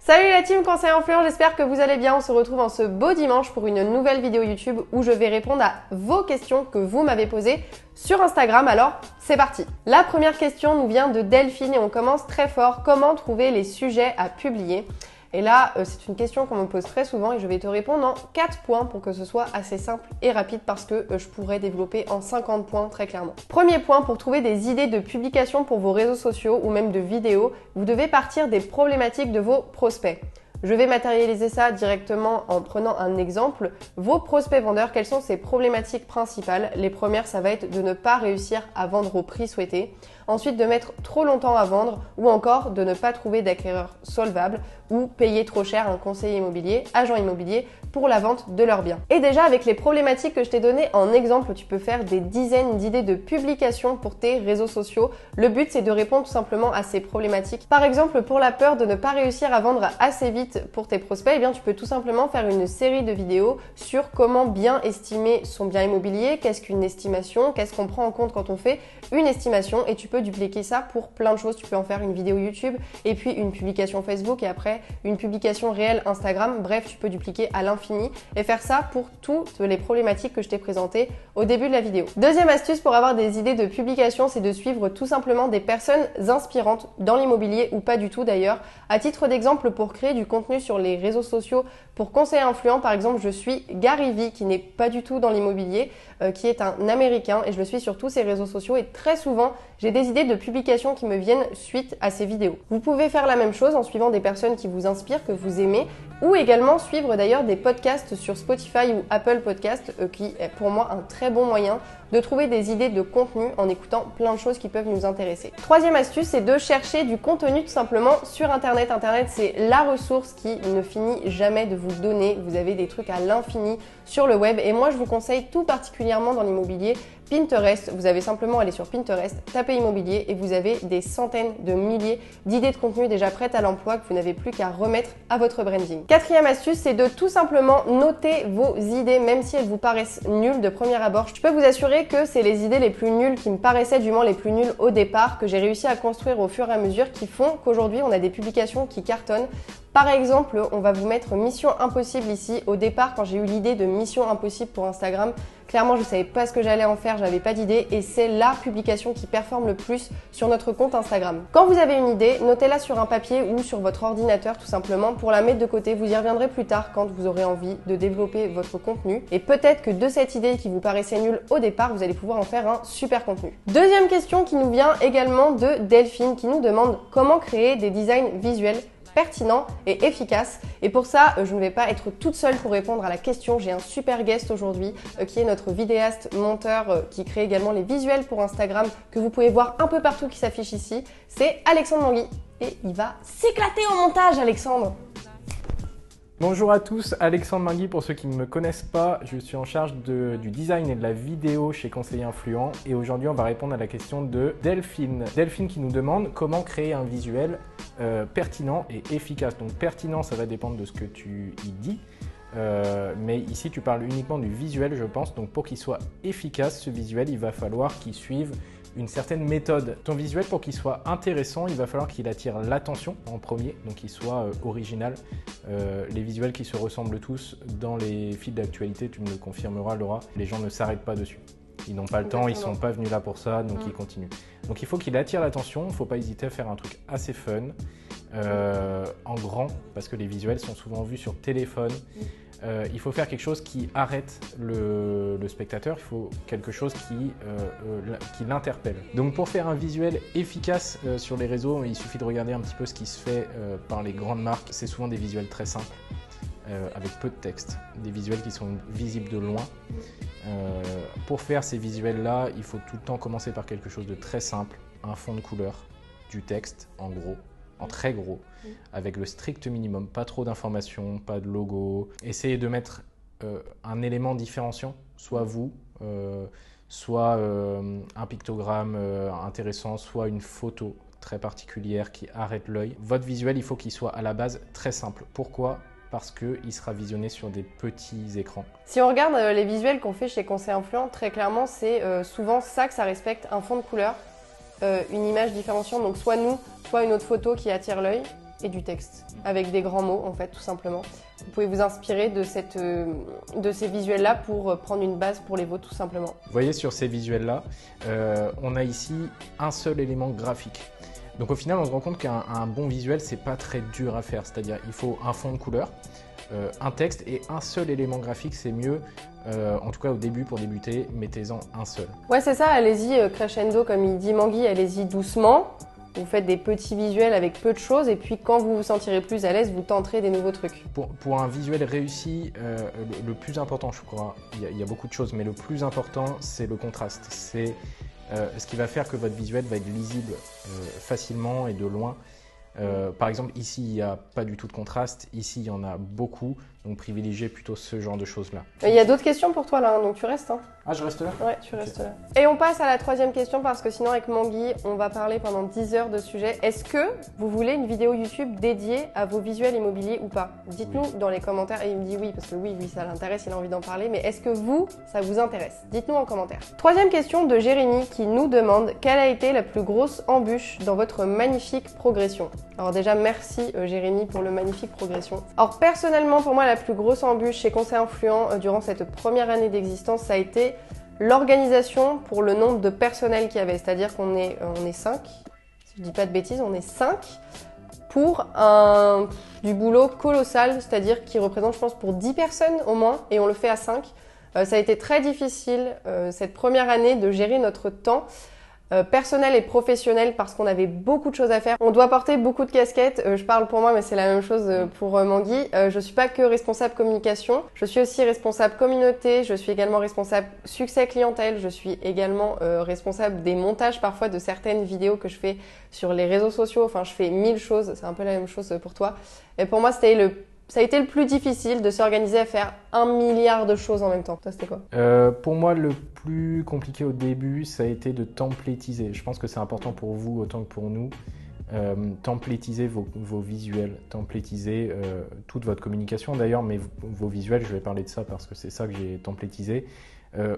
Salut la team conseil influent, j'espère que vous allez bien. On se retrouve en ce beau dimanche pour une nouvelle vidéo YouTube où je vais répondre à vos questions que vous m'avez posées sur Instagram. Alors, c'est parti. La première question nous vient de Delphine et on commence très fort. Comment trouver les sujets à publier ? Et là, c'est une question qu'on me pose très souvent et je vais te répondre en 4 points pour que ce soit assez simple et rapide parce que je pourrais développer en 50 points très clairement. Premier point, pour trouver des idées de publication pour vos réseaux sociaux ou même de vidéos, vous devez partir des problématiques de vos prospects. Je vais matérialiser ça directement en prenant un exemple. Vos prospects vendeurs, quelles sont ces problématiques principales ? Les premières, ça va être de ne pas réussir à vendre au prix souhaité. Ensuite, de mettre trop longtemps à vendre ou encore de ne pas trouver d'acquéreur solvable ou payer trop cher un conseiller immobilier, agent immobilier pour la vente de leurs biens. Et déjà, avec les problématiques que je t'ai données en exemple, tu peux faire des dizaines d'idées de publications pour tes réseaux sociaux. Le but, c'est de répondre tout simplement à ces problématiques. Par exemple, pour la peur de ne pas réussir à vendre assez vite pour tes prospects, eh bien, tu peux tout simplement faire une série de vidéos sur comment bien estimer son bien immobilier, qu'est-ce qu'une estimation, qu'est-ce qu'on prend en compte quand on fait une estimation, et tu peux dupliquer ça pour plein de choses. Tu peux en faire une vidéo YouTube et puis une publication Facebook et après une publication réelle Instagram. Bref, tu peux dupliquer à l'infini et faire ça pour toutes les problématiques que je t'ai présentées au début de la vidéo. Deuxième astuce pour avoir des idées de publication, c'est de suivre tout simplement des personnes inspirantes dans l'immobilier ou pas du tout d'ailleurs. À titre d'exemple, pour créer du contenu sur les réseaux sociaux pour conseiller influent, par exemple, je suis Gary Vee qui n'est pas du tout dans l'immobilier, qui est un Américain et je le suis sur tous ses réseaux sociaux et très souvent, j'ai des idées de publication qui me viennent suite à ces vidéos. Vous pouvez faire la même chose en suivant des personnes qui vous inspirent, que vous aimez, ou également suivre d'ailleurs des podcasts sur Spotify ou Apple Podcasts, qui est pour moi un très bon moyen de trouver des idées de contenu en écoutant plein de choses qui peuvent nous intéresser. Troisième astuce, c'est de chercher du contenu tout simplement sur Internet. Internet, c'est la ressource qui ne finit jamais de vous donner. Vous avez des trucs à l'infini sur le web et moi, je vous conseille tout particulièrement dans l'immobilier Pinterest. Vous avez simplement à aller sur Pinterest, taper immobilier et vous avez des centaines de milliers d'idées de contenu déjà prêtes à l'emploi que vous n'avez plus qu'à remettre à votre branding. Quatrième astuce, c'est de tout simplement noter vos idées, même si elles vous paraissent nulles de premier abord. Je peux vous assurer que c'est les idées les plus nulles qui me paraissaient du moins les plus nulles au départ que j'ai réussi à construire au fur et à mesure qui font qu'aujourd'hui on a des publications qui cartonnent. Par exemple, on va vous mettre Mission Impossible ici. Au départ, quand j'ai eu l'idée de Mission Impossible pour Instagram, clairement, je ne savais pas ce que j'allais en faire, j'avais pas d'idée et c'est la publication qui performe le plus sur notre compte Instagram. Quand vous avez une idée, notez-la sur un papier ou sur votre ordinateur tout simplement pour la mettre de côté. Vous y reviendrez plus tard quand vous aurez envie de développer votre contenu et peut-être que de cette idée qui vous paraissait nulle au départ, vous allez pouvoir en faire un super contenu. Deuxième question qui nous vient également de Delphine qui nous demande comment créer des designs visuels pertinent et efficace. Et pour ça, je ne vais pas être toute seule pour répondre à la question. J'ai un super guest aujourd'hui qui est notre vidéaste monteur qui crée également les visuels pour Instagram que vous pouvez voir un peu partout qui s'affiche ici. C'est Alexandre Mangui et il va s'éclater au montage, Alexandre. Bonjour à tous, Alexandre Mangui pour ceux qui ne me connaissent pas, je suis en charge du design et de la vidéo chez Conseiller Influent et aujourd'hui on va répondre à la question de Delphine. Delphine qui nous demande comment créer un visuel pertinent et efficace. Donc pertinent ça va dépendre de ce que tu y dis, mais ici tu parles uniquement du visuel je pense, donc pour qu'il soit efficace ce visuel il va falloir qu'il suive une certaine méthode. Ton visuel, pour qu'il soit intéressant, il va falloir qu'il attire l'attention en premier, donc qu'il soit original. Les visuels qui se ressemblent tous dans les fils d'actualité, tu me le confirmeras Laura, les gens ne s'arrêtent pas dessus. Ils n'ont pas le temps, ils ne sont pas venus là pour ça, donc ils continuent. Donc il faut qu'il attire l'attention, il ne faut pas hésiter à faire un truc assez fun, en grand, parce que les visuels sont souvent vus sur téléphone. Il faut faire quelque chose qui arrête le spectateur, il faut quelque chose qui l'interpelle. Donc pour faire un visuel efficace sur les réseaux, il suffit de regarder un petit peu ce qui se fait par les grandes marques. C'est souvent des visuels très simples, avec peu de texte, des visuels qui sont visibles de loin. Pour faire ces visuels-là, il faut tout le temps commencer par quelque chose de très simple, un fond de couleur, du texte en gros, en très gros, avec le strict minimum, pas trop d'informations, pas de logo. Essayez de mettre un élément différenciant, soit vous, soit un pictogramme intéressant, soit une photo très particulière qui arrête l'œil. Votre visuel, il faut qu'il soit à la base très simple. Pourquoi ? Parce qu'il sera visionné sur des petits écrans. Si on regarde les visuels qu'on fait chez Conseil Influent, très clairement, c'est souvent ça que ça respecte, un fond de couleur, une image différenciante, donc soit nous, soit une autre photo qui attire l'œil. et du texte, avec des grands mots en fait, tout simplement. Vous pouvez vous inspirer de ces visuels-là pour prendre une base pour les vôtres, tout simplement. Vous voyez sur ces visuels-là, on a ici un seul élément graphique. Donc au final, on se rend compte qu'un bon visuel, c'est pas très dur à faire. C'est-à-dire il faut un fond de couleur, un texte et un seul élément graphique, c'est mieux. En tout cas au début, pour débuter, mettez-en un seul. Ouais, c'est ça, allez-y crescendo, comme il dit Mangui, allez-y doucement. Vous faites des petits visuels avec peu de choses et puis quand vous vous sentirez plus à l'aise, vous tenterez des nouveaux trucs. Pour un visuel réussi, le plus important, je crois, il y a beaucoup de choses, mais le plus important, c'est le contraste. C'est ce qui va faire que votre visuel va être lisible facilement et de loin. Par exemple, ici, il n'y a pas du tout de contraste. Ici, il y en a beaucoup. Donc, privilégiez plutôt ce genre de choses-là. Il y a d'autres questions pour toi là, donc tu restes. Hein. Ah, je reste là? Ouais, tu restes là. Et on passe à la troisième question parce que sinon, avec Mangui, on va parler pendant 10 heures de sujet. Est-ce que vous voulez une vidéo YouTube dédiée à vos visuels immobiliers ou pas? Dites-nous dans les commentaires. Et il me dit oui, parce que oui, ça l'intéresse, il a envie d'en parler. Mais est-ce que vous, ça vous intéresse? Dites-nous en commentaire. Troisième question de Jérémy qui nous demande quelle a été la plus grosse embûche dans votre magnifique progression? Alors déjà, merci Jérémy pour le magnifique progression. Alors personnellement, pour moi, la plus grosse embûche chez Conseil Influent durant cette première année d'existence, ça a été l'organisation pour le nombre de personnel qu'il y avait. C'est-à-dire qu'on est 5, si je dis pas de bêtises, on est 5 pour du boulot colossal, c'est-à-dire qui représente, je pense, pour 10 personnes au moins, et on le fait à 5. Ça a été très difficile cette première année de gérer notre temps. Personnel et professionnel parce qu'on avait beaucoup de choses à faire. On doit porter beaucoup de casquettes. Je parle pour moi, mais c'est la même chose pour Mangui. Je suis pas que responsable communication. Je suis aussi responsable communauté. Je suis également responsable succès clientèle. Je suis également responsable des montages parfois de certaines vidéos que je fais sur les réseaux sociaux. Enfin, je fais 1000 choses. C'est un peu la même chose pour toi. Et pour moi, ça a été le plus difficile de s'organiser à faire 1 milliard de choses en même temps. Toi, c'était quoi? Pour moi, le plus compliqué au début, ça a été de templétiser. Je pense que c'est important pour vous autant que pour nous. Templétiser vos visuels, templétiser toute votre communication d'ailleurs, mais vos visuels, je vais parler de ça parce que c'est ça que j'ai templétisé.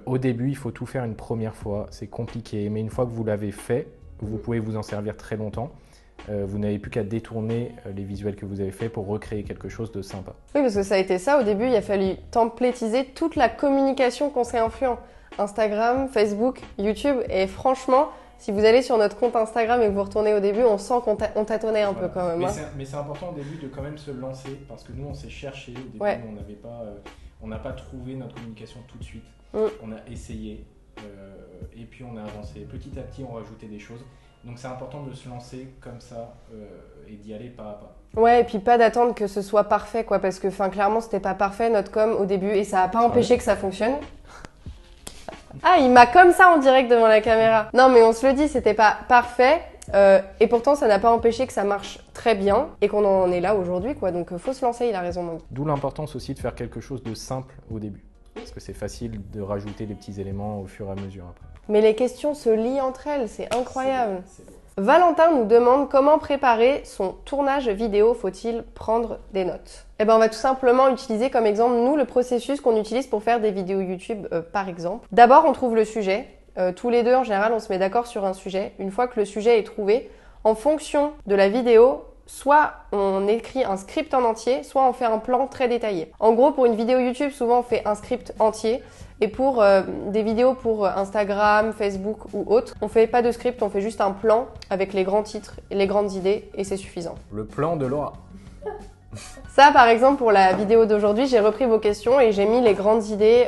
Au début, il faut tout faire une première fois. C'est compliqué, mais une fois que vous l'avez fait, vous pouvez vous en servir très longtemps. Vous n'avez plus qu'à détourner les visuels que vous avez faits pour recréer quelque chose de sympa. Oui, parce que ça a été ça. Au début, il a fallu templétiser toute la communication Conseil Influent. Instagram, Facebook, YouTube. Et franchement, si vous allez sur notre compte Instagram et que vous retournez au début, on sent qu'on tâtonnait un peu quand même. Mais c'est important au début de quand même se lancer parce que nous, on s'est cherché. Au début, on n'a pas trouvé notre communication tout de suite. On a essayé et puis on a avancé. Petit à petit, on rajoutait des choses. Donc c'est important de se lancer comme ça et d'y aller pas à pas. Ouais, et puis pas d'attendre que ce soit parfait, quoi, parce que clairement c'était pas parfait notre com au début et ça a pas empêché que ça fonctionne. Ah, il m'a comme ça en direct devant la caméra. Non, mais on se le dit, c'était pas parfait et pourtant ça n'a pas empêché que ça marche très bien et qu'on en est là aujourd'hui, quoi. Donc faut se lancer, il a raison, Mangui. D'où l'importance aussi de faire quelque chose de simple au début. Parce que c'est facile de rajouter des petits éléments au fur et à mesure après. Mais les questions se lient entre elles, c'est incroyable. Valentin nous demande comment préparer son tournage vidéo, faut-il prendre des notes? Eh ben, on va tout simplement utiliser comme exemple, nous, le processus qu'on utilise pour faire des vidéos YouTube, par exemple. D'abord, on trouve le sujet. Tous les deux, en général, on se met d'accord sur un sujet. Une fois que le sujet est trouvé, en fonction de la vidéo, soit on écrit un script en entier, soit on fait un plan très détaillé. En gros, pour une vidéo YouTube, souvent on fait un script entier. Et pour des vidéos pour Instagram, Facebook ou autres, on fait pas de script, on fait juste un plan avec les grands titres et les grandes idées et c'est suffisant. Le plan de Laura. Ça, par exemple, pour la vidéo d'aujourd'hui, j'ai repris vos questions et j'ai mis les grandes idées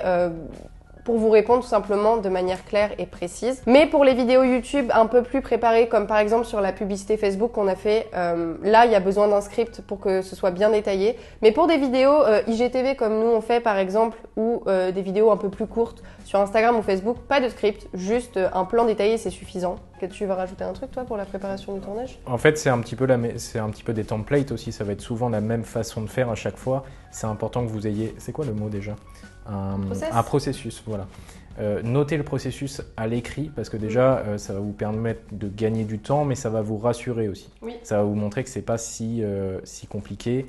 pour vous répondre tout simplement de manière claire et précise. Mais pour les vidéos YouTube un peu plus préparées, comme par exemple sur la publicité Facebook qu'on a fait, là il y a besoin d'un script pour que ce soit bien détaillé. Mais pour des vidéos IGTV comme nous on fait par exemple, ou des vidéos un peu plus courtes sur Instagram ou Facebook, pas de script, juste un plan détaillé, c'est suffisant. Que tu vas rajouter un truc toi pour la préparation du tournage? En fait c'est un petit peu des templates aussi, ça va être souvent la même façon de faire à chaque fois. C'est important que vous ayez, c'est quoi le mot déjà? Un processus, voilà. Notez le processus à l'écrit parce que déjà ça va vous permettre de gagner du temps mais ça va vous rassurer aussi. Oui. Ça va vous montrer que c'est pas si compliqué.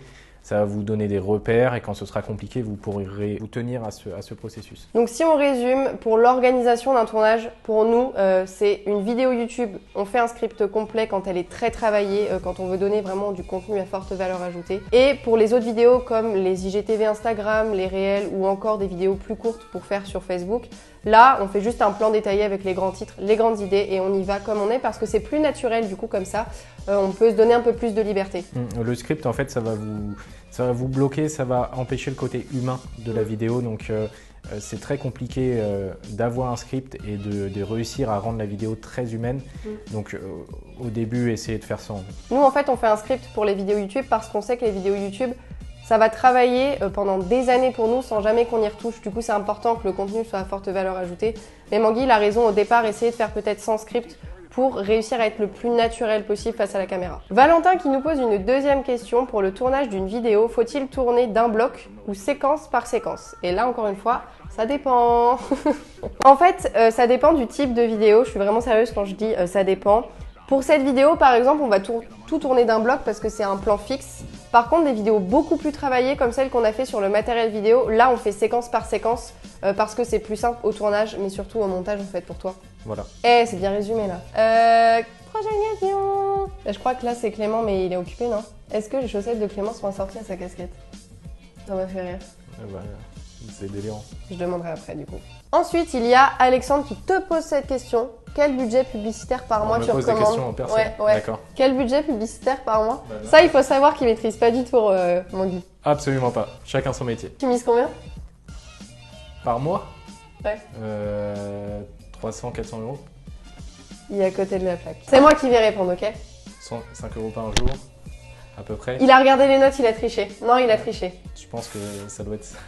ça va vous donner des repères et quand ce sera compliqué, vous pourrez vous tenir à ce processus. Donc si on résume, pour l'organisation d'un tournage, pour nous, c'est une vidéo YouTube. On fait un script complet quand elle est très travaillée, quand on veut donner vraiment du contenu à forte valeur ajoutée. Et pour les autres vidéos comme les IGTV Instagram, les réels ou encore des vidéos plus courtes pour faire sur Facebook, là, on fait juste un plan détaillé avec les grands titres, les grandes idées et on y va comme on est parce que c'est plus naturel du coup comme ça. On peut se donner un peu plus de liberté. Le script, en fait, ça va vous bloquer, ça va empêcher le côté humain de la vidéo. Donc, c'est très compliqué d'avoir un script et de réussir à rendre la vidéo très humaine. Donc, au début, essayez de faire ça. Nous, en fait, on fait un script pour les vidéos YouTube parce qu'on sait que les vidéos YouTube, ça va travailler pendant des années pour nous sans jamais qu'on y retouche. Du coup, c'est important que le contenu soit à forte valeur ajoutée. Mais Mangui, il a raison au départ, essayer de faire peut-être sans script pour réussir à être le plus naturel possible face à la caméra. Valentin qui nous pose une deuxième question. Pour le tournage d'une vidéo, faut-il tourner d'un bloc ou séquence par séquence? Et là, encore une fois, ça dépend. En fait, ça dépend du type de vidéo. Je suis vraiment sérieuse quand je dis ça dépend. Pour cette vidéo, par exemple, on va tout tourner d'un bloc parce que c'est un plan fixe. Par contre, des vidéos beaucoup plus travaillées comme celle qu'on a fait sur le matériel vidéo, là on fait séquence par séquence parce que c'est plus simple au tournage mais surtout au montage en fait pour toi. Voilà. Eh, c'est bien résumé là. Prochaine question. Je crois que là c'est Clément mais il est occupé, non? Est-ce que les chaussettes de Clément sont assorties à sa casquette? Ça m'a fait rire. C'est délirant. Je demanderai après du coup. Ensuite, il y a Alexandre qui te pose cette question. Quel budget publicitaire par mois tu recommandes? Des questions en personne. Ouais. D'accord. Quel budget publicitaire par mois? Ça, il faut savoir qu'il maîtrise pas du tout, Mangui. Absolument pas. Chacun son métier. Tu mises combien? Par mois? Ouais. 300, 400 euros. Il est à côté de la plaque. C'est moi qui vais répondre, ok? 5 euros par jour, à peu près. Il a regardé les notes, il a triché. Non, il a triché. Je pense que ça doit être ça.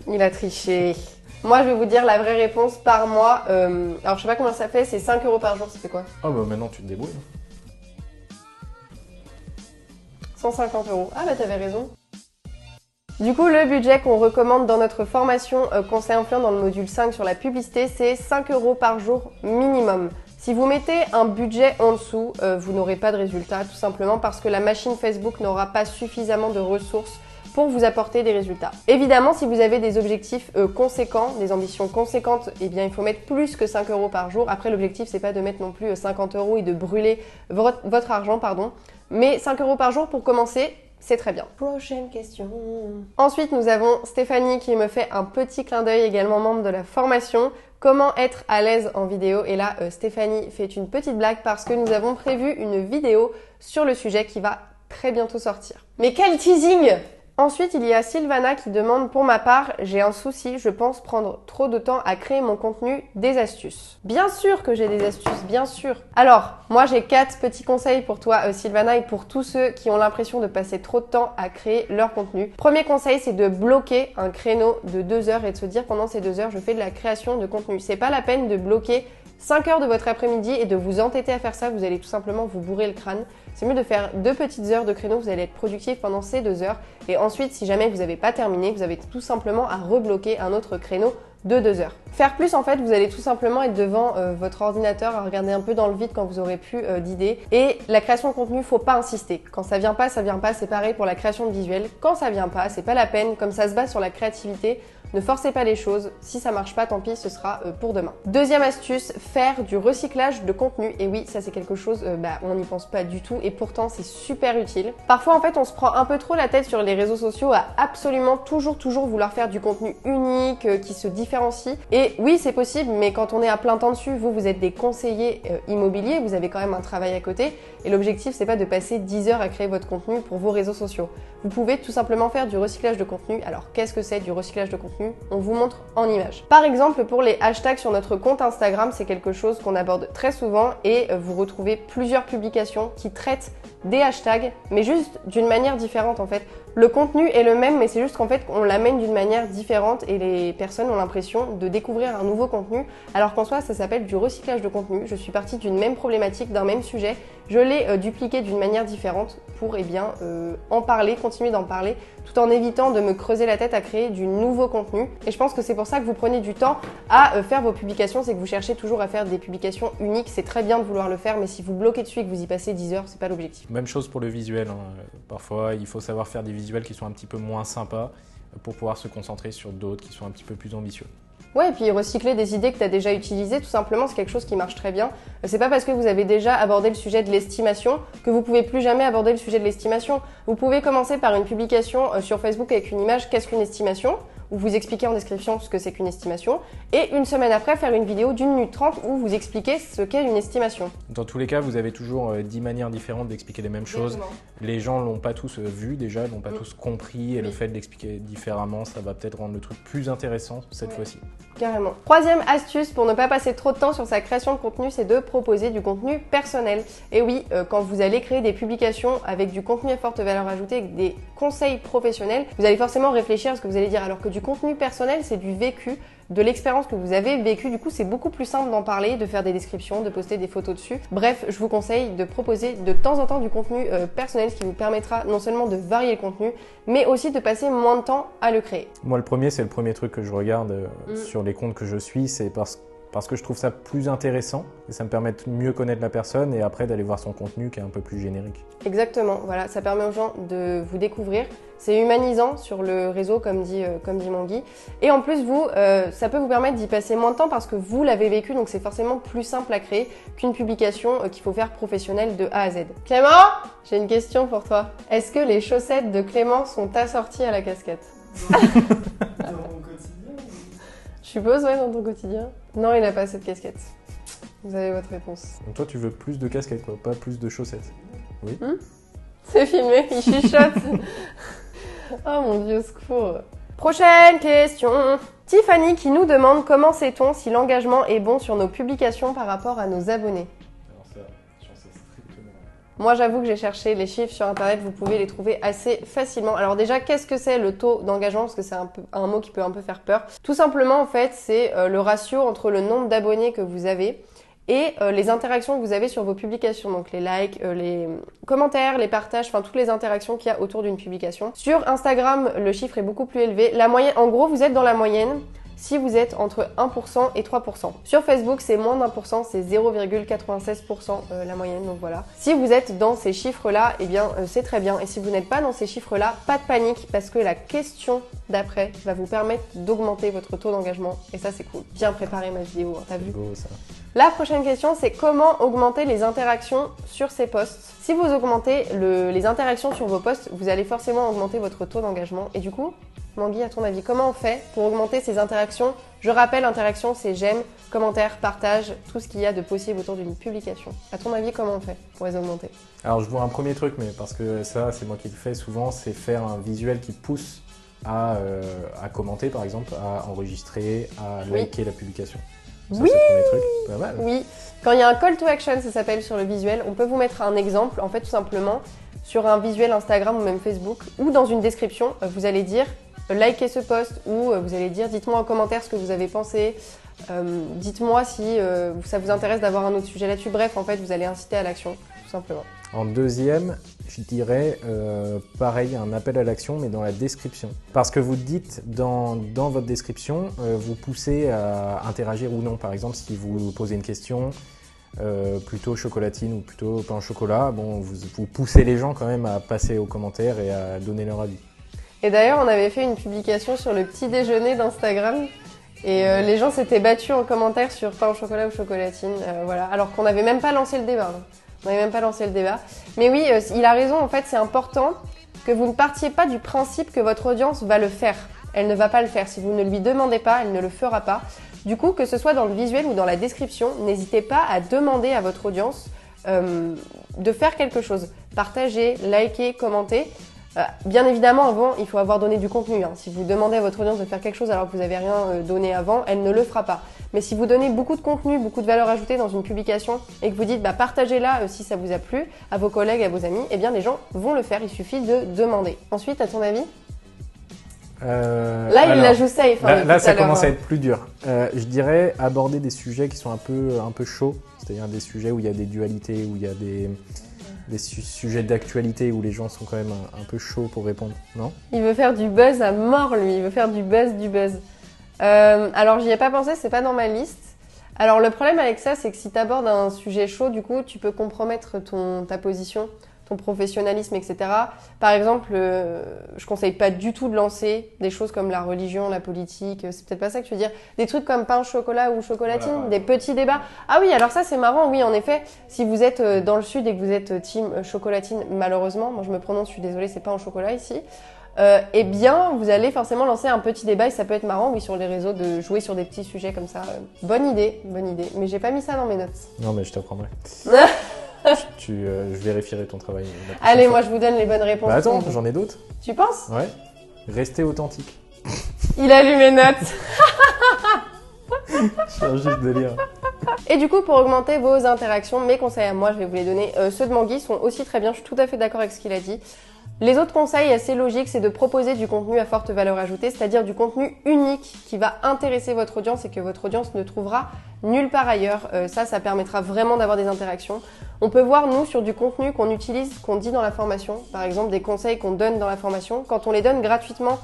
Il a triché. Moi, je vais vous dire la vraie réponse par mois. Alors, je sais pas combien ça fait, c'est 5 euros par jour, ça fait quoi? Oh bah maintenant tu te débrouilles. 150 euros. Ah bah t'avais raison. Du coup, le budget qu'on recommande dans notre formation Conseil Influent dans le module 5 sur la publicité, c'est 5 euros par jour minimum. Si vous mettez un budget en dessous, vous n'aurez pas de résultat, tout simplement parce que la machine Facebook n'aura pas suffisamment de ressources pour vous apporter des résultats. Évidemment, si vous avez des objectifs conséquents, des ambitions conséquentes, eh bien, il faut mettre plus que 5 euros par jour. Après, l'objectif, c'est pas de mettre non plus 50 euros et de brûler votre argent, pardon. Mais 5 euros par jour pour commencer, c'est très bien. Prochaine question. Ensuite, nous avons Stéphanie qui me fait un petit clin d'œil, également membre de la formation. Comment être à l'aise en vidéo? Et là, Stéphanie fait une petite blague parce que nous avons prévu une vidéo sur le sujet qui va très bientôt sortir. Mais quel teasing! Ensuite, il y a Sylvana qui demande, pour ma part, j'ai un souci, je pense prendre trop de temps à créer mon contenu, des astuces. Bien sûr que j'ai des astuces, bien sûr. Alors, moi j'ai 4 petits conseils pour toi Sylvana et pour tous ceux qui ont l'impression de passer trop de temps à créer leur contenu. Premier conseil, c'est de bloquer un créneau de 2 heures et de se dire pendant ces 2 heures, je fais de la création de contenu. C'est pas la peine de bloquer 5 heures de votre après-midi et de vous entêter à faire ça, vous allez tout simplement vous bourrer le crâne. C'est mieux de faire 2 petites heures de créneau, vous allez être productif pendant ces 2 heures. Et ensuite, si jamais vous n'avez pas terminé, vous avez tout simplement à rebloquer un autre créneau de 2 heures. Faire plus, en fait, vous allez tout simplement être devant votre ordinateur à regarder un peu dans le vide quand vous aurez plus d'idées. Et la création de contenu, faut pas insister. Quand ça vient pas, ça vient pas. C'est pareil pour la création de visuels. Quand ça vient pas, c'est pas la peine. Comme ça se base sur la créativité, ne forcez pas les choses. Si ça marche pas, tant pis, ce sera pour demain. Deuxième astuce, faire du recyclage de contenu. Et oui, ça c'est quelque chose, on n'y pense pas du tout et pourtant c'est super utile. Parfois en fait, on se prend un peu trop la tête sur les réseaux sociaux à absolument toujours vouloir faire du contenu unique, qui se différencie. Et oui, c'est possible, mais quand on est à plein temps dessus, vous êtes des conseillers immobiliers, vous avez quand même un travail à côté. Et l'objectif, c'est pas de passer 10 heures à créer votre contenu pour vos réseaux sociaux. Vous pouvez tout simplement faire du recyclage de contenu. Alors, qu'est-ce que c'est du recyclage de contenu? On vous montre en images. Par exemple, pour les hashtags sur notre compte Instagram, c'est quelque chose qu'on aborde très souvent et vous retrouvez plusieurs publications qui traitent des hashtags, mais juste d'une manière différente en fait. Le contenu est le même, mais c'est juste qu'en fait, on l'amène d'une manière différente et les personnes ont l'impression de découvrir un nouveau contenu, alors qu'en soi, ça s'appelle du recyclage de contenu. Je suis partie d'une même problématique, d'un même sujet, je l'ai dupliqué d'une manière différente pour en parler, continuer d'en parler, tout en évitant de me creuser la tête à créer du nouveau contenu. contenu. Et je pense que c'est pour ça que vous prenez du temps à faire vos publications, c'est que vous cherchez toujours à faire des publications uniques. C'est très bien de vouloir le faire, mais si vous bloquez dessus et que vous y passez 10 heures, c'est pas l'objectif. Même chose pour le visuel, hein. Parfois, il faut savoir faire des visuels qui sont un petit peu moins sympas pour pouvoir se concentrer sur d'autres qui sont un petit peu plus ambitieux. Ouais, et puis recycler des idées que tu as déjà utilisées, tout simplement, c'est quelque chose qui marche très bien. C'est pas parce que vous avez déjà abordé le sujet de l'estimation que vous pouvez plus jamais aborder le sujet de l'estimation. Vous pouvez commencer par une publication sur Facebook avec une image « Qu'est-ce qu'une estimation ?» où vous expliquez en description ce que c'est qu'une estimation, et une semaine après faire une vidéo d'1 minute 30 où vous expliquez ce qu'est une estimation. Dans tous les cas, vous avez toujours 10 manières différentes d'expliquer les mêmes choses. Exactement. Les gens l'ont pas tous vu déjà, l'ont pas tous compris, et Oui. le fait d'expliquer différemment, ça va peut-être rendre le truc plus intéressant cette fois-ci. Carrément. Troisième astuce pour ne pas passer trop de temps sur sa création de contenu, c'est de proposer du contenu personnel. Et oui, quand vous allez créer des publications avec du contenu à forte valeur ajoutée, avec des conseils professionnels, vous allez forcément réfléchir à ce que vous allez dire, alors que du contenu personnel, c'est du vécu, de l'expérience que vous avez vécue. Du coup, c'est beaucoup plus simple d'en parler, de faire des descriptions, de poster des photos dessus. Bref, je vous conseille de proposer de temps en temps du contenu personnel, ce qui vous permettra non seulement de varier le contenu, mais aussi de passer moins de temps à le créer. Moi, c'est le premier truc que je regarde sur les comptes que je suis, c'est parce que je trouve ça plus intéressant et ça me permet de mieux connaître la personne et après d'aller voir son contenu qui est un peu plus générique. Exactement, voilà, ça permet aux gens de vous découvrir. C'est humanisant sur le réseau, comme dit Manguy. Et en plus, ça peut vous permettre d'y passer moins de temps parce que vous l'avez vécu, donc c'est forcément plus simple à créer qu'une publication qu'il faut faire professionnelle de A à Z. Clément, j'ai une question pour toi. Est-ce que les chaussettes de Clément sont assorties à la casquette? Dans mon quotidien. Je suppose, ouais, dans ton quotidien. Non, il n'a pas cette casquette. Vous avez votre réponse. Donc toi, tu veux plus de casquettes, quoi, pas plus de chaussettes. Oui. C'est filmé, il chuchote. Oh mon Dieu, au secours. Prochaine question. Tiffany qui nous demande comment sait-on si l'engagement est bon sur nos publications par rapport à nos abonnés. Alors ça, j'en sais strictement. Moi, j'avoue que j'ai cherché les chiffres sur Internet, vous pouvez les trouver assez facilement. Alors déjà, qu'est-ce que c'est le taux d'engagement? Parce que c'est un mot qui peut un peu faire peur. Tout simplement, en fait, c'est le ratio entre le nombre d'abonnés que vous avez et les interactions que vous avez sur vos publications. Donc les likes, les commentaires, les partages, enfin toutes les interactions qu'il y a autour d'une publication. Sur Instagram, le chiffre est beaucoup plus élevé. La moyenne, en gros, vous êtes dans la moyenne si vous êtes entre 1% et 3%. Sur Facebook, c'est moins d'1%, c'est 0,96% la moyenne, donc voilà. Si vous êtes dans ces chiffres-là, eh bien c'est très bien. Et si vous n'êtes pas dans ces chiffres-là, pas de panique, parce que la question d'après va vous permettre d'augmenter votre taux d'engagement. Et ça, c'est cool. Bien préparé ma vidéo, hein, t'as vu? Beau, ça. La prochaine question, c'est comment augmenter les interactions sur ces posts. Si vous augmentez les interactions sur vos posts, vous allez forcément augmenter votre taux d'engagement. Et du coup, Manguy, à ton avis, comment on fait pour augmenter ces interactions? Je rappelle, interaction, c'est j'aime, commentaire, partage, tout ce qu'il y a de possible autour d'une publication. À ton avis, comment on fait pour les augmenter? Alors je vois un premier truc, mais parce que ça, c'est moi qui le fais souvent, c'est faire un visuel qui pousse à commenter, par exemple, à enregistrer, à liker la publication. Ça, Oui. c'est le premier truc, pas mal. Oui, quand il y a un call to action, ça s'appelle sur le visuel, on peut vous mettre un exemple, en fait tout simplement, sur un visuel Instagram ou même Facebook, ou dans une description, vous allez dire likez ce post, ou vous allez dire dites-moi en commentaire ce que vous avez pensé, dites-moi si ça vous intéresse d'avoir un autre sujet là-dessus. Bref, en fait, vous allez inciter à l'action, tout simplement. En deuxième, je dirais pareil, un appel à l'action, mais dans la description. Parce que vous dites dans votre description, vous poussez à interagir ou non. Par exemple, si vous posez une question, plutôt chocolatine ou plutôt pain au chocolat, bon, vous poussez les gens quand même à passer aux commentaires et à donner leur avis. Et d'ailleurs, on avait fait une publication sur le petit déjeuner d'Instagram. Et les gens s'étaient battus en commentaire sur pain au chocolat ou chocolatine, voilà. Alors qu'on n'avait même pas lancé le débat. Hein. On n'avait même pas lancé le débat. Mais oui, il a raison, en fait, c'est important que vous ne partiez pas du principe que votre audience va le faire. Elle ne va pas le faire. Si vous ne lui demandez pas, elle ne le fera pas. Du coup, que ce soit dans le visuel ou dans la description, n'hésitez pas à demander à votre audience de faire quelque chose. Partagez, likez, commentez. Bien évidemment, avant, il faut avoir donné du contenu. Hein. Si vous demandez à votre audience de faire quelque chose alors que vous n'avez rien donné avant, elle ne le fera pas. Mais si vous donnez beaucoup de contenu, beaucoup de valeur ajoutée dans une publication et que vous dites partagez-la si ça vous a plu, à vos collègues, à vos amis, eh bien les gens vont le faire. Il suffit de demander. Ensuite, à ton avis? Là, il la joue safe. Là, ça commence à être plus dur. Je dirais aborder des sujets qui sont un peu chauds, c'est-à-dire des sujets où il y a des dualités, où il y a des sujets d'actualité où les gens sont quand même un peu chauds pour répondre, non? Il veut faire du buzz à mort, lui. Il veut faire du buzz, du buzz. Alors, j'y ai pas pensé, c'est pas dans ma liste. Alors, le problème avec ça, c'est que si tu abordes un sujet chaud, du coup, tu peux compromettre ta position, ton professionnalisme, etc. Par exemple, je conseille pas du tout de lancer des choses comme la religion, la politique. C'est peut-être pas ça que tu veux dire. Des trucs comme pain au chocolat ou chocolatine, voilà. des petits débats. Ah oui, alors ça, c'est marrant. Oui, en effet, si vous êtes dans le sud et que vous êtes team chocolatine, malheureusement, moi je me prononce, je suis désolée, c'est pain au chocolat ici. Eh bien, vous allez forcément lancer un petit débat et ça peut être marrant, oui, sur les réseaux, de jouer sur des petits sujets comme ça. Bonne idée. Mais j'ai pas mis ça dans mes notes. Non, mais je t'apprendrai. Je vérifierai ton travail. Allez, moi, je vous donne les bonnes réponses. Bah attends, j'en ai d'autres. Tu penses? Ouais. Restez authentique. Il a lu mes notes. Je viens juste de lire. Et du coup, pour augmenter vos interactions, mes conseils à moi, je vais vous les donner. Ceux de Mangui sont aussi très bien, je suis tout à fait d'accord avec ce qu'il a dit. Les autres conseils assez logiques, c'est de proposer du contenu à forte valeur ajoutée, c'est-à-dire du contenu unique qui va intéresser votre audience et que votre audience ne trouvera nulle part ailleurs. Ça permettra vraiment d'avoir des interactions. On peut voir, nous, sur du contenu qu'on utilise, qu'on dit dans la formation, par exemple des conseils qu'on donne dans la formation, quand on les donne gratuitement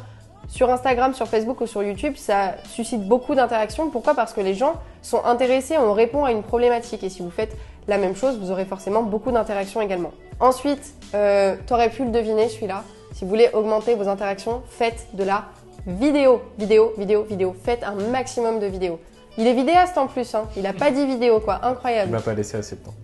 sur Instagram, sur Facebook ou sur YouTube, ça suscite beaucoup d'interactions. Pourquoi? Parce que les gens sont intéressés, on répond à une problématique. Et si vous faites la même chose, vous aurez forcément beaucoup d'interactions également. Ensuite, t'aurais pu le deviner celui-là. Si vous voulez augmenter vos interactions, faites de la vidéo. Faites un maximum de vidéos. Il est vidéaste en plus, hein. Il a pas dit vidéo quoi, incroyable. Il m'a pas laissé assez de temps.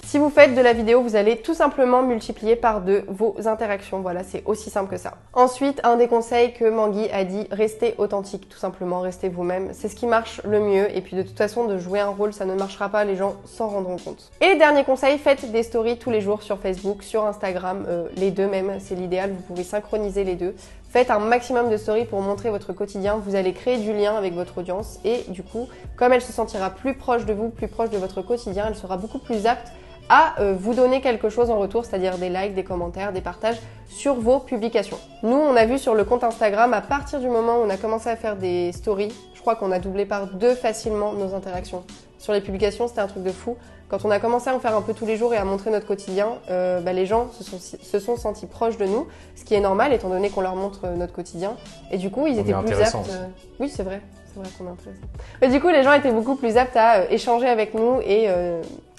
Si vous faites de la vidéo, vous allez tout simplement multiplier par 2 vos interactions. Voilà, c'est aussi simple que ça. Ensuite, un des conseils que Mangui a dit, restez authentique, tout simplement, restez vous-même. C'est ce qui marche le mieux. Et puis de toute façon, de jouer un rôle, ça ne marchera pas, les gens s'en rendront compte. Et dernier conseil, faites des stories tous les jours sur Facebook, sur Instagram, les deux même, c'est l'idéal, vous pouvez synchroniser les deux. Faites un maximum de stories pour montrer votre quotidien, vous allez créer du lien avec votre audience et du coup, comme elle se sentira plus proche de vous, plus proche de votre quotidien, elle sera beaucoup plus apte à vous donner quelque chose en retour, c'est-à-dire des likes, des commentaires, des partages sur vos publications. Nous, on a vu sur le compte Instagram, à partir du moment où on a commencé à faire des stories, je crois qu'on a doublé par 2 facilement nos interactions. Sur les publications, c'était un truc de fou. Quand on a commencé à en faire un peu tous les jours et à montrer notre quotidien, les gens se sont sentis proches de nous, ce qui est normal étant donné qu'on leur montre notre quotidien. Et du coup, ils étaient plus aptes. Oui, c'est vrai qu'on est intéressant. Mais du coup, les gens étaient beaucoup plus aptes à échanger avec nous et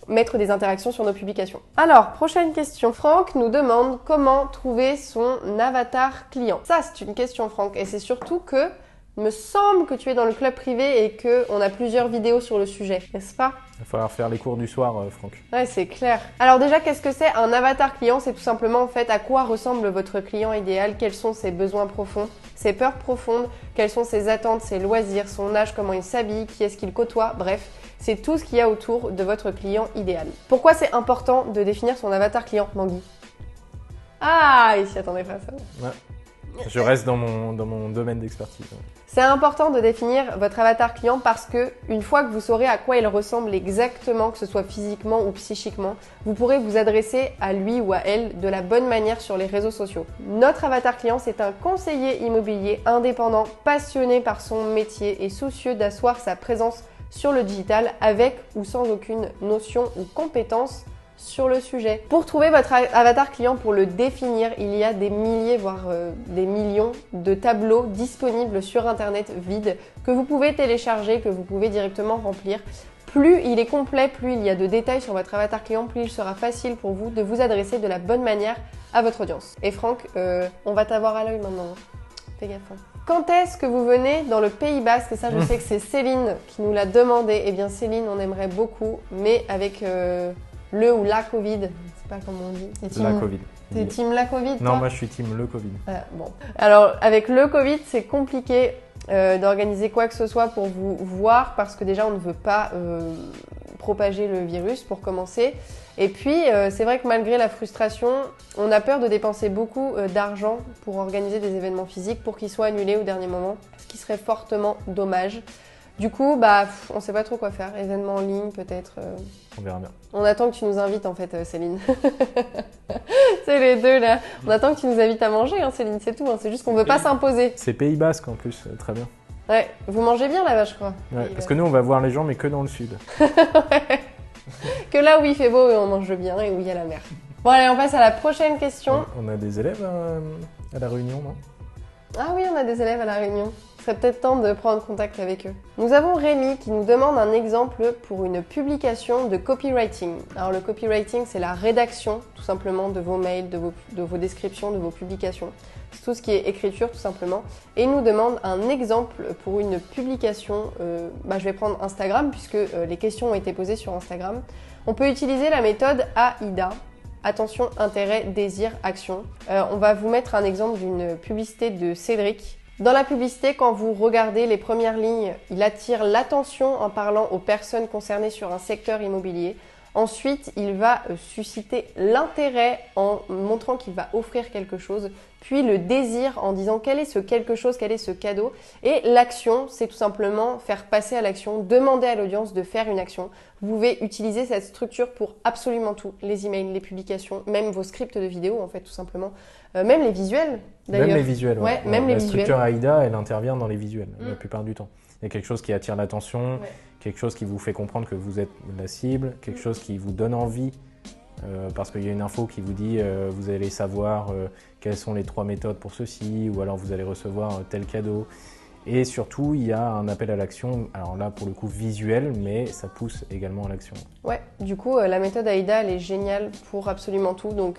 mettre des interactions sur nos publications. Alors, prochaine question. Franck nous demande comment trouver son avatar client. Ça, c'est une question, Franck, et c'est surtout que il me semble que tu es dans le club privé et qu'on a plusieurs vidéos sur le sujet, n'est-ce pas? Il va falloir faire les cours du soir, Franck. Ouais, c'est clair. Alors déjà, qu'est-ce que c'est un avatar client? C'est tout simplement en fait à quoi ressemble votre client idéal, quels sont ses besoins profonds, ses peurs profondes, quelles sont ses attentes, ses loisirs, son âge, comment il s'habille, qui est-ce qu'il côtoie, bref. C'est tout ce qu'il y a autour de votre client idéal. Pourquoi c'est important de définir son avatar client, Mangui? Ah, il s'y attendait pas, ça. Ouais. Je reste dans mon domaine d'expertise. C'est important de définir votre avatar client parce que une fois que vous saurez à quoi il ressemble exactement, que ce soit physiquement ou psychiquement, vous pourrez vous adresser à lui ou à elle de la bonne manière sur les réseaux sociaux. Notre avatar client, c'est un conseiller immobilier indépendant, passionné par son métier et soucieux d'asseoir sa présence sur le digital avec ou sans aucune notion ou compétence sur le sujet. Pour trouver votre avatar client, pour le définir, il y a des milliers, voire des millions de tableaux disponibles sur internet vides que vous pouvez télécharger, que vous pouvez directement remplir. Plus il est complet, plus il y a de détails sur votre avatar client, plus il sera facile pour vous de vous adresser de la bonne manière à votre audience. Et Franck, on va t'avoir à l'œil maintenant. Fais gaffe. Quand est-ce que vous venez dans le Pays Basque? Et ça, je sais que c'est Céline qui nous l'a demandé. Eh bien, Céline, on aimerait beaucoup, mais avec le ou la Covid, c'est pas comment on dit. La Covid. T'es team la Covid? Non, toi? moi je suis team le Covid. Bon. Alors, avec le Covid, c'est compliqué d'organiser quoi que ce soit pour vous voir parce que déjà, on ne veut pas propager le virus pour commencer. Et puis, c'est vrai que malgré la frustration, on a peur de dépenser beaucoup d'argent pour organiser des événements physiques pour qu'ils soient annulés au dernier moment, ce qui serait fortement dommage. Du coup, on sait pas trop quoi faire. Événements en ligne, peut-être. On verra bien. On attend que tu nous invites, en fait, Céline. C'est les deux, là. On attend que tu nous invites à manger, hein, Céline, c'est tout. Hein. C'est juste qu'on veut pas s'imposer. C'est Pays Basque, en plus. Très bien. Ouais. Vous mangez bien, là-bas, je crois. Ouais, parce que nous, on va voir les gens, mais que dans le sud. Que là où il fait beau, on mange bien et où il y a la mer. Bon allez, on passe à la prochaine question. On a des élèves à la réunion, non? Ah oui, on a des élèves à la réunion. Il serait peut-être temps de prendre contact avec eux. Nous avons Rémi qui nous demande un exemple pour une publication de copywriting. Alors le copywriting, c'est la rédaction tout simplement de vos mails, de vos descriptions, de vos publications. C'est tout ce qui est écriture tout simplement. Et il nous demande un exemple pour une publication. Je vais prendre Instagram puisque les questions ont été posées sur Instagram. On peut utiliser la méthode AIDA. Attention, intérêt, désir, action. On va vous mettre un exemple d'une publicité de Cédric. Dans la publicité, quand vous regardez les premières lignes, il attire l'attention en parlant aux personnes concernées sur un secteur immobilier. Ensuite, il va susciter l'intérêt en montrant qu'il va offrir quelque chose, puis le désir en disant quel est ce quelque chose, quel est ce cadeau. Et l'action, c'est tout simplement faire passer à l'action, demander à l'audience de faire une action. Vous pouvez utiliser cette structure pour absolument tout, les emails, les publications, même vos scripts de vidéo en fait tout simplement, même les visuels d'ailleurs. Même les visuels, ouais. Même les la visuels. structure AIDA, elle intervient dans les visuels la plupart du temps. Il y a quelque chose qui attire l'attention, quelque chose qui vous fait comprendre que vous êtes la cible, quelque chose qui vous donne envie, parce qu'il y a une info qui vous dit vous allez savoir quelles sont les 3 méthodes pour ceci, ou alors vous allez recevoir tel cadeau. Et surtout, il y a un appel à l'action, alors là pour le coup visuel, mais ça pousse également à l'action. Ouais, du coup la méthode AIDA elle est géniale pour absolument tout, donc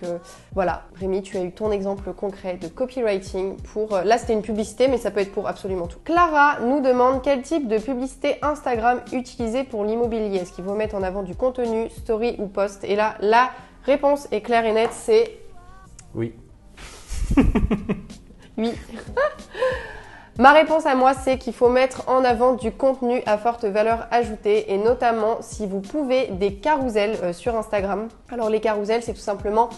voilà. Rémi, tu as eu ton exemple concret de copywriting pour, là c'était une publicité mais ça peut être pour absolument tout. Clara nous demande quel type de publicité Instagram utiliser pour l'immobilier. Est-ce qu'il faut mettre en avant du contenu, story ou post? Et là, la réponse est claire et nette, c'est... Oui. Oui. Ma réponse à moi, c'est qu'il faut mettre en avant du contenu à forte valeur ajoutée et notamment si vous pouvez des carousels sur Instagram. Alors les carousels, c'est tout simplement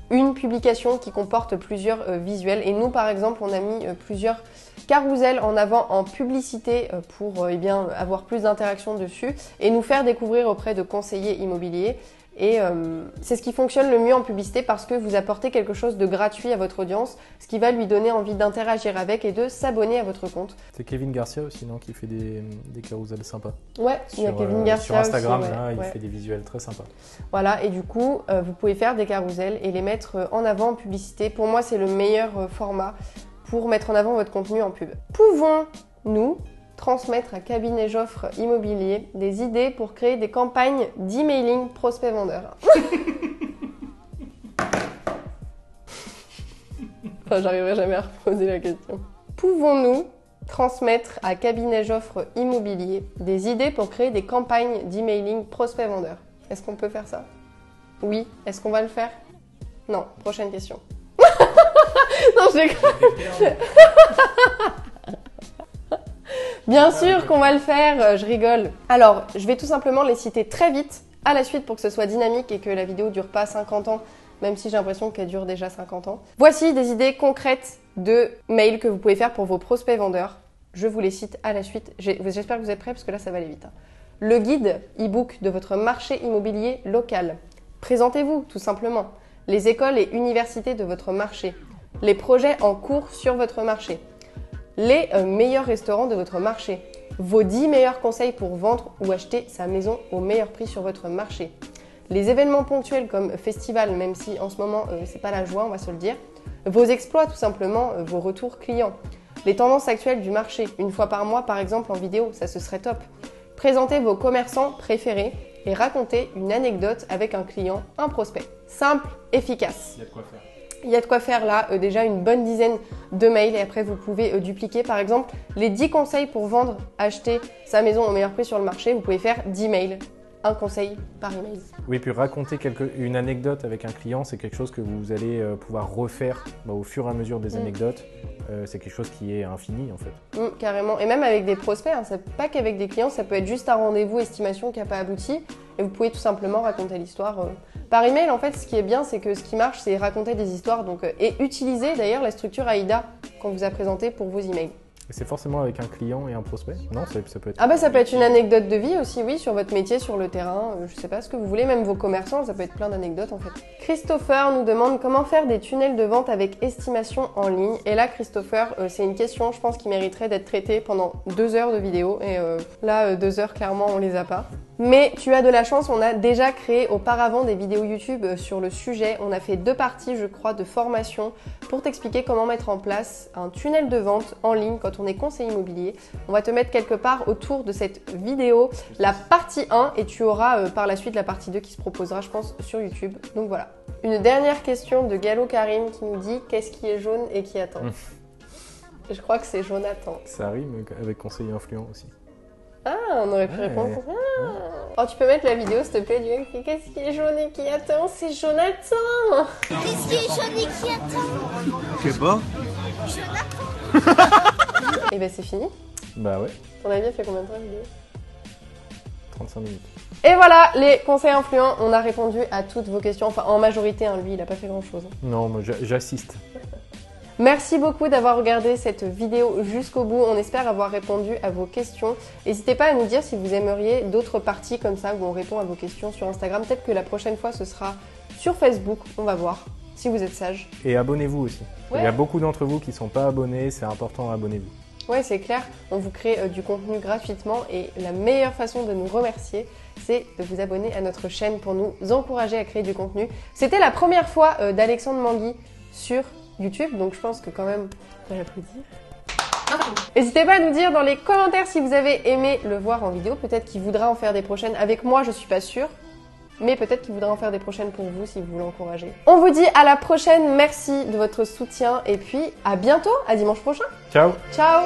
une publication qui comporte plusieurs visuels et nous par exemple, on a mis plusieurs carousels en avant en publicité pour avoir plus d'interaction dessus et nous faire découvrir auprès de conseillers immobiliers. Et c'est ce qui fonctionne le mieux en publicité parce que vous apportez quelque chose de gratuit à votre audience, ce qui va lui donner envie d'interagir avec et de s'abonner à votre compte. C'est Kevin Garcia aussi, non, qui fait des carousels sympas. Ouais, il y a Kevin Garcia sur Instagram, aussi, là, il fait des visuels très sympas. Voilà, et du coup, vous pouvez faire des carousels et les mettre en avant en publicité. Pour moi, c'est le meilleur format pour mettre en avant votre contenu en pub. Pouvons-nous transmettre à Cabinet Joffre Immobilier des idées pour créer des campagnes d'emailing prospect-vendeur? Enfin, j'arriverai jamais à reposer la question. Pouvons-nous transmettre à Cabinet Joffre Immobilier des idées pour créer des campagnes d'emailing prospect-vendeur? Est-ce qu'on peut faire ça? Oui. Est-ce qu'on va le faire? Non. Prochaine question. Non, je déconne. Bien sûr qu'on va le faire, je rigole. Alors, je vais tout simplement les citer très vite à la suite pour que ce soit dynamique et que la vidéo dure pas 50 ans, même si j'ai l'impression qu'elle dure déjà 50 ans. Voici des idées concrètes de mails que vous pouvez faire pour vos prospects vendeurs. Je vous les cite à la suite. J'espère que vous êtes prêts parce que là, ça va aller vite. Le guide e-book de votre marché immobilier local. Présentez-vous, tout simplement. Les écoles et universités de votre marché. Les projets en cours sur votre marché. Les meilleurs restaurants de votre marché, vos 10 meilleurs conseils pour vendre ou acheter sa maison au meilleur prix sur votre marché, les événements ponctuels comme festival, même si en ce moment c'est pas la joie, on va se le dire, vos exploits tout simplement, vos retours clients, les tendances actuelles du marché, une fois par mois par exemple en vidéo, ça ce serait top. Présentez vos commerçants préférés et racontez une anecdote avec un client, un prospect. Simple, efficace. Il y a de quoi faire. Il y a de quoi faire là, déjà une bonne dizaine de mails et après vous pouvez dupliquer par exemple les 10 conseils pour vendre, acheter sa maison au meilleur prix sur le marché. Vous pouvez faire 10 mails, un conseil par email. Oui, puis raconter une anecdote avec un client, c'est quelque chose que vous allez pouvoir refaire au fur et à mesure des anecdotes. C'est quelque chose qui est infini en fait. Carrément, et même avec des prospects, hein. C'est pas qu'avec des clients, ça peut être juste un rendez-vous estimation qui n'a pas abouti et vous pouvez tout simplement raconter l'histoire. Par email, en fait, ce qui est bien, c'est que ce qui marche, c'est raconter des histoires et utiliser d'ailleurs la structure AIDA qu'on vous a présentée pour vos emails. Et c'est forcément avec un client et un prospect? Non, ça peut être... Ah bah ça peut être une anecdote de vie aussi, oui, sur votre métier, sur le terrain, je sais pas ce que vous voulez, même vos commerçants, ça peut être plein d'anecdotes en fait. Christopher nous demande comment faire des tunnels de vente avec estimation en ligne. Et là, Christopher, c'est une question, je pense, qui mériterait d'être traitée pendant 2 heures de vidéo. Et là, 2 heures, clairement, on les a pas. Mais tu as de la chance, on a déjà créé auparavant des vidéos YouTube sur le sujet. On a fait 2 parties, je crois, de formation pour t'expliquer comment mettre en place un tunnel de vente en ligne quand on est conseiller immobilier. On va te mettre quelque part autour de cette vidéo la partie 1 et tu auras par la suite la partie 2 qui se proposera, je pense, sur YouTube. Donc voilà. Une dernière question de Gallo Karim qui nous dit qu'est-ce qui est jaune et qui attend. Je crois que c'est Jonathan. Ça rime avec conseiller influent aussi. Ah, on aurait pu répondre. Ah. Oh, tu peux mettre la vidéo, s'il te plaît, du mec qui qu'est-ce qui est jaune et qui attend? C'est Jonathan. Qu'est-ce qui est jaune et qui attend? Je sais pas. Et ben c'est fini. Bah ouais, Ton avis, elle fait combien de temps la vidéo? 35 minutes. Et voilà, les conseils influents, on a répondu à toutes vos questions. Enfin, en majorité, hein, lui, il a pas fait grand-chose. Non, moi j'assiste. Merci beaucoup d'avoir regardé cette vidéo jusqu'au bout. On espère avoir répondu à vos questions. N'hésitez pas à nous dire si vous aimeriez d'autres parties comme ça où on répond à vos questions sur Instagram. Peut-être que la prochaine fois, ce sera sur Facebook. On va voir si vous êtes sages. Et abonnez-vous aussi. Ouais. Il y a beaucoup d'entre vous qui ne sont pas abonnés, c'est important, abonnez-vous. Ouais, c'est clair. On vous crée du contenu gratuitement et la meilleure façon de nous remercier, c'est de vous abonner à notre chaîne pour nous encourager à créer du contenu. C'était la première fois d'Alexandre Mangui sur YouTube, donc je pense que quand même, on peut l'applaudir. N'hésitez pas à nous dire dans les commentaires si vous avez aimé le voir en vidéo. Peut-être qu'il voudra en faire des prochaines. Avec moi, je suis pas sûre. Mais peut-être qu'il voudra en faire des prochaines pour vous si vous l'encouragez. On vous dit à la prochaine. Merci de votre soutien. Et puis, à bientôt. À dimanche prochain. Ciao! Ciao!